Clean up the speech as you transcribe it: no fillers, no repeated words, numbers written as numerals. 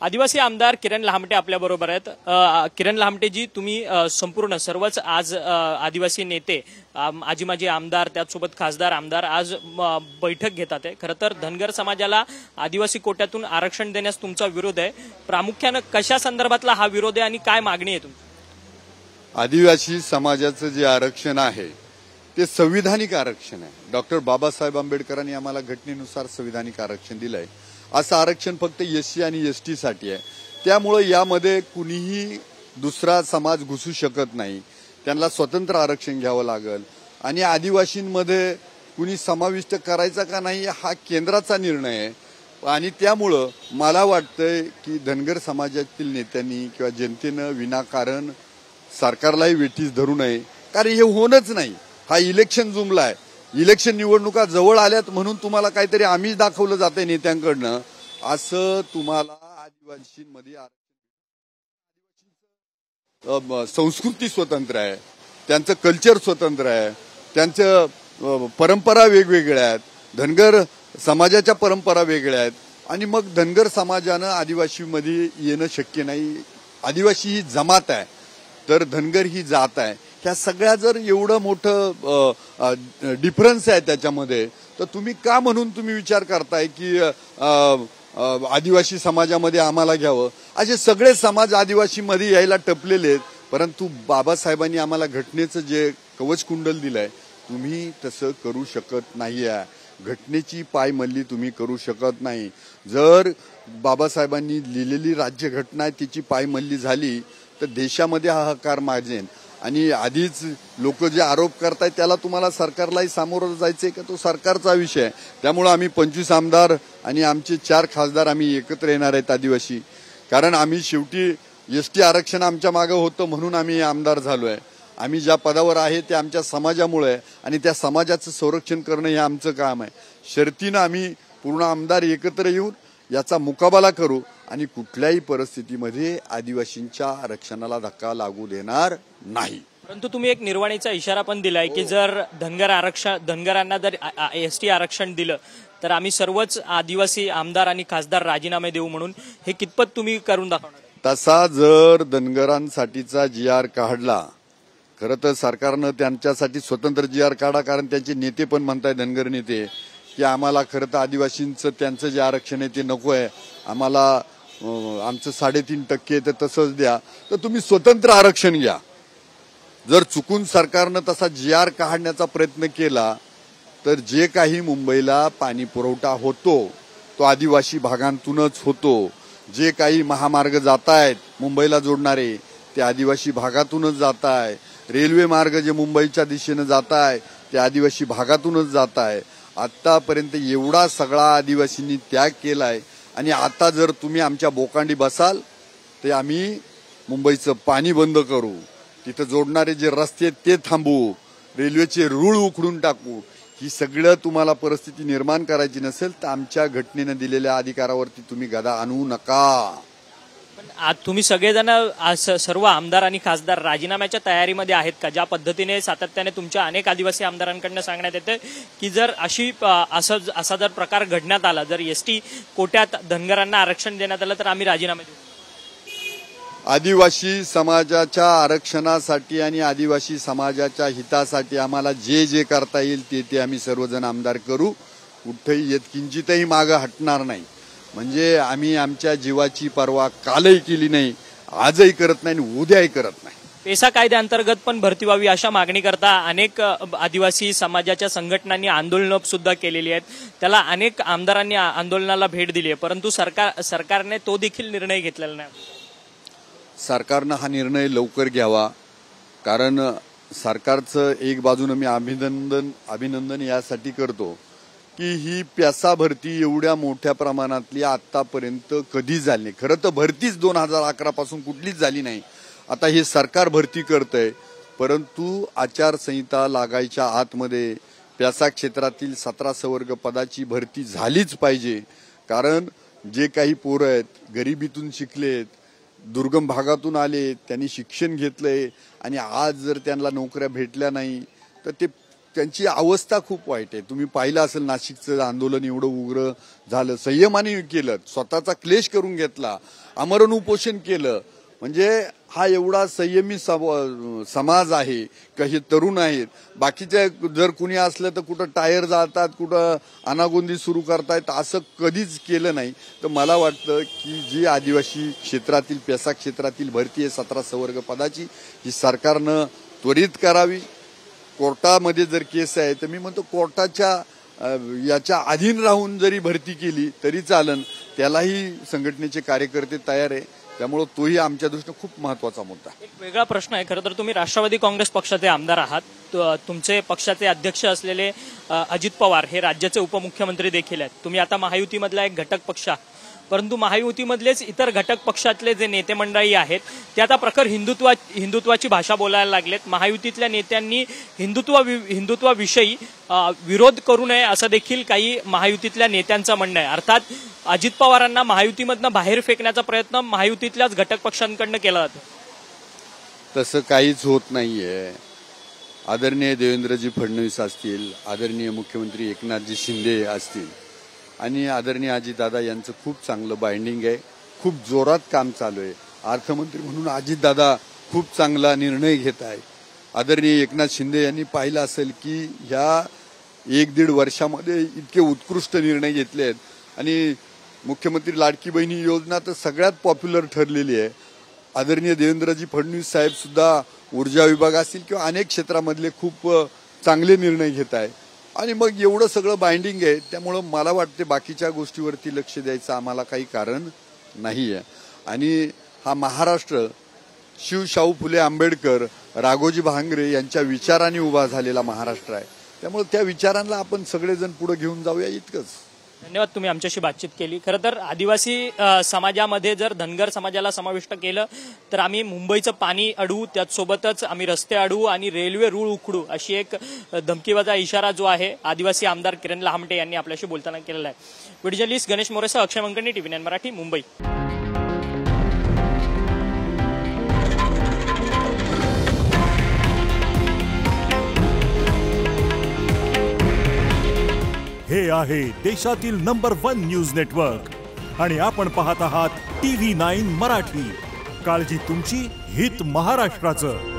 आदिवासी आमदार किरण लहामटे आपल्या बरोबर आहेत। किरण लहामटेजी, तुम्ही संपूर्ण सर्वच आज आदिवासी नेते, आजी माजी आमदार, त्याचसोबत खासदार आमदार आज बैठक घेतात आहे। खरं तर धनगर समाजाला आदिवासी कोट्यातून आरक्षण देण्यास तुमचा विरोध आहे। प्रामुख्याने कशा संदर्भातला हा विरोध आहे आणि काय मागणी आहे तुमची? आदिवासी समाजाचं जे आरक्षण आहे ते संविधानिक आरक्षण आहे। डॉक्टर बाबासाहेब आंबेडकरांनी आम्हाला घटनेनुसार संविधानिक आरक्षण दिलंय। असं आरक्षण फक्त एससी आणि एसटी साठी आहे। त्यामुळे यामध्ये कुणीही दुसरा समाज घुसू शकत नाही। त्यांना स्वतंत्र आरक्षण घ्यावं लागेल आणि आदिवासींमध्ये कुणी समाविष्ट करायचा का नाही हा केंद्राचा निर्णय आहे। आणि त्यामुळे मला वाटतंय की धनगर समाजातील नेत्यांनी किंवा जनतेनं विनाकारण सरकारलाही वेठीस धरू नये, कारण हे होणच नाही। हा इलेक्शन जुमलाय, इलेक्शन निवडणुका जवळ आल्यात म्हणून तुम्हाला काहीतरी आम्हीच दाखवलं जातंय नेत्यांकडनं, असं तुम्हाला आदिवासींमध्ये संस्कृती स्वतंत्र आहे, त्यांचं कल्चर स्वतंत्र आहे, त्यांचं परंपरा वेगवेगळ्या आहेत, धनगर समाजाच्या परंपरा वेगळ्या आहेत आणि मग धनगर समाजानं आदिवासीमध्ये येणं शक्य नाही। आदिवासी ही जमात आहे तर धनगर ही जात आहे। ह्या सगळ्या जर एवढं मोठं डिफरन्स आहे त्याच्यामध्ये, तर तुम्ही का म्हणून तुम्ही विचार करताय की आदिवासी समाजामध्ये आम्हाला घ्यावं? असे सगळे समाज आदिवासीमध्ये यायला टपलेले आहेत, परंतु बाबासाहेबांनी आम्हाला घटनेचं जे कवचकुंडल दिलंय तुम्ही तसं करू शकत नाहीये। घटनेची पायमल्ली तुम्ही करू शकत नाही। जर बाबासाहेबांनी लिहिलेली राज्यघटना आहे तिची पायमल्ली झाली तर देशामध्ये हाहाकार माजेन। आणि आधीच लोक जे आरोप करतायत त्याला तुम्हाला सरकारलाही सामोरं जायचंय का, तो सरकारचा विषय आहे। त्यामुळे आम्ही 25 आमदार आणि आमचे 4 खासदार आम्ही एकत्र येणार आहेत आदिवासी, कारण आम्ही शेवटी एसटी आरक्षण आमच्या मागे होतं म्हणून आम्ही आमदार झालोय। आम्ही ज्या पदावर आहे ते आमच्या समाजामुळे आहे आणि त्या समाजाचं संरक्षण करणं हे आमचं काम आहे। शर्तीनं आम्ही पूर्ण आमदार एकत्र येऊन याचा मुकाबला करू आणि कुठल्याही परिस्थितीमध्ये आदिवासींच्या आरक्षणाला धक्का लागू देणार नाही। परंतु तुम्ही एक निर्वाणीचा इशारा पण दिलाय की जर धनगरांना जर एसटी आरक्षण दिलं तर आम्ही सर्वच आदिवासी आमदार आणि खासदार राजीनामे देऊ म्हणून, हे कितपत तुम्ही करून दाखवणार? तसा जर धनगरांसाठीचा GR काढला, खरं तर सरकारनं त्यांच्यासाठी स्वतंत्र GR काढा, कारण त्यांचे नेते पण म्हणताय धनगर नेते की आम्हाला खरं तर आदिवासींचं त्यांचं जे आरक्षण आहे ते नको आहे, आम्हाला आमचं 3.5% तर तसंच द्या। तर तुम्ही स्वतंत्र आरक्षण घ्या। जर चुकून सरकारनं तसा GR काढण्याचा प्रयत्न केला तर जे काही मुंबईला पाणी पुरवठा होतो तो आदिवासी भागांतूनच होतो। जे काही महामार्ग जात आहेत मुंबईला जोडणारे ते आदिवासी भागातूनच जात आहे। रेल्वे मार्ग जे मुंबईच्या दिशेने जात आहे ते आदिवासी भागातूनच जात आहे। आतापर्यंत एवढा सगळा आदिवासींनी त्याग केलाय आणि आता जर तुम्ही आमच्या बोकांडी बसाल तर आम्ही मुंबईचं पाणी बंद करू, तिथं जोडणारे जे रस्ते ते थांबवू, रेल्वेचे रूळ उखडून टाकू। ही सगळं तुम्हाला परिस्थिती निर्माण करायची नसेल तर आमच्या घटनेनं दिलेल्या अधिकारावरती तुम्ही गदा आणू नका। आज तुम्ही सगळेजण सर्व आमदार आणि खासदार राजीनाम्याच्या तयारीमध्ये आहेत का? ज्या पद्धतीने सातत्याने तुमच्या अनेक आदिवासी आमदारांकडून सांगण्यात येते की जर असा जर प्रकार घडण्यात आला, जर एसटी कोट्यात धनगरांना आरक्षण देण्यात आलं तर आम्ही राजीनामे देऊ। आदिवासी समाजाच्या आरक्षणासाठी आणि आदिवासी समाजाच्या हितासाठी आम्हाला जे जे करता येईल ते आम्ही सर्वजण आमदार करू। कुठेही किंचितही मागं हटणार नाही। म्हणजे आम्ही आमच्या जीवाची पर्वा कालही केली नाही, आजही करत नाही आणि उद्याही करत नाही। पेसा कायद्याअंतर्गत पण भरती व्हावी अशा मागणी करता अनेक आदिवासी समाजाच्या संघटनांनी आंदोलनं सुद्धा केलेली आहेत। त्याला अनेक आमदारांनी आंदोलनाला भेट दिली आहे, परंतु सरकारने तो देखील निर्णय घेतलेला नाही। सरकारनं हा निर्णय लवकर घ्यावा, कारण सरकारचं एक बाजूनं मी अभिनंदन यासाठी करतो की ही पेसा भरती एवढ्या मोठ्या प्रमाणातली आतापर्यंत कधी झाली नाही। खरं तर भरतीच 2011 पासून कुठलीच झाली नाही। आता हे सरकार भरती करतंय, परंतु आचारसंहिता लागायच्या आतमध्ये पेसा क्षेत्रातील 17 संवर्ग पदाची भरती झालीच पाहिजे। कारण जे काही पोरं आहेत गरिबीतून शिकलेत, दुर्गम भागातून आले, त्यांनी शिक्षण घेतलंय आणि आज जर त्यांना नोकऱ्या भेटल्या नाही तर ते त्यांची अवस्था खूप वाईट आहे. तुम्ही पाहिलं असेल नाशिकचं आंदोलन एवढं उग्र झालं, संयमाने केलं, स्वतःचा क्लेश करून घेतला, आमरण उपोषण केलं. म्हणजे हा एवढा संयमी समाज आहे, काही तरुण आहेत. बाकीच्या जर कुणी असलं तर कुठं टायर जाळतात, कुठं अनागोंदी सुरू करतायत, असं कधीच केलं नाही. तर मला वाटतं की जी आदिवासी क्षेत्रातील पेसा क्षेत्रातील भरती आहे 17 संवर्ग पदाची, ही सरकारनं त्वरित करावी. कोर्टामध्ये जर केस आहे तर मी म्हणतो कोर्टाच्या याच्या अधीन राहून जरी भरती केली तरी चालन, त्यालाही संघटनेचे कार्यकर्ते तयार आहे. त्यामुळे तोही आमच्या दृष्टीने खूप महत्वाचा मुद्दा. एक वेगळा प्रश्न आहे. खरं तर तुम्ही राष्ट्रवादी काँग्रेस पक्षाचे आमदार आहात. तुमचे पक्षाचे अध्यक्ष असलेले अजित पवार हे राज्याचे उपमुख्यमंत्री देखील आहेत. तुम्ही आता महायुतीमधला एक घटक पक्ष आहात, परंतु महायुतीमधलेच इतर घटक पक्षातले जे नेते मंडळी आहेत ते आता प्रखर हिंदुत्वाची भाषा बोलायला लागलेत. महायुतीतल्या नेत्यांनी हिंदुत्वाविषयी विरोध करू नये असं देखील काही महायुतीतल्या नेत्यांचं म्हणणं आहे. अर्थात अजित पवारांना महायुतीमधनं बाहेर फेकण्याचा प्रयत्न महायुतीतल्याच घटक पक्षांकडनं केला जातो. तसं काहीच होत नाहीये. आदरणीय देवेंद्रजी फडणवीस असतील, आदरणीय मुख्यमंत्री एकनाथजी शिंदे असतील आणि आदरणीय अजितदादा यांचं खूप चांगलं बाइंडिंग आहे. खूप जोरात काम चालू आहे. अर्थमंत्री म्हणून अजितदादा खूप चांगला निर्णय घेत आहे. आदरणीय एकनाथ शिंदे यांनी पाहिलं असेल की ह्या 1-1.5 वर्षामध्ये इतके उत्कृष्ट निर्णय घेतले आहेत. आणि मुख्यमंत्री लाडकी बहिणी योजना तर सगळ्यात पॉप्युलर ठरलेली आहे. आदरणीय देवेंद्रजी फडणवीस साहेब सुद्धा ऊर्जा विभाग असतील किंवा अनेक क्षेत्रामधले खूप चांगले निर्णय घेत आहे. आणि मग एवढं सगळं बाइंडिंग आहे. त्यामुळं मला वाटते बाकीच्या गोष्टीवरती लक्ष द्यायचं आम्हाला काही कारण नाही आहे. आणि हा महाराष्ट्र शिवशाहू फुले आंबेडकर, राघोजी भांगरे यांच्या विचारांनी उभा झालेला महाराष्ट्र आहे. त्यामुळे त्या विचारांना आपण सगळेजण पुढे घेऊन जाऊया इतकंच. धन्यवाद, तुम्ही आमच्याशी बातचीत केली. खरं तर आदिवासी समाजामध्ये जर धनगर समाजाला समाविष्ट केलं तर आम्ही मुंबईचं पाणी अडवू, त्याचसोबतच आम्ही रस्ते अडवू आणि रेल्वे रूळ उखडू अशी एक धमकीवजा इशारा जो आहे आदिवासी आमदार किरण लहामटे यांनी आपल्याशी बोलताना केलेला आहे. व्हिडिओ जर्नलिस्ट गणेश मोरेसह अक्षय मंकणी, TV9 मराठी, मुंबई. हे आहे देशातील नंबर 1 न्यूज नेटवर्क आणि आपण पाहत आहात TV9 मराठी. काळजी तुमची, हित महाराष्ट्राचं.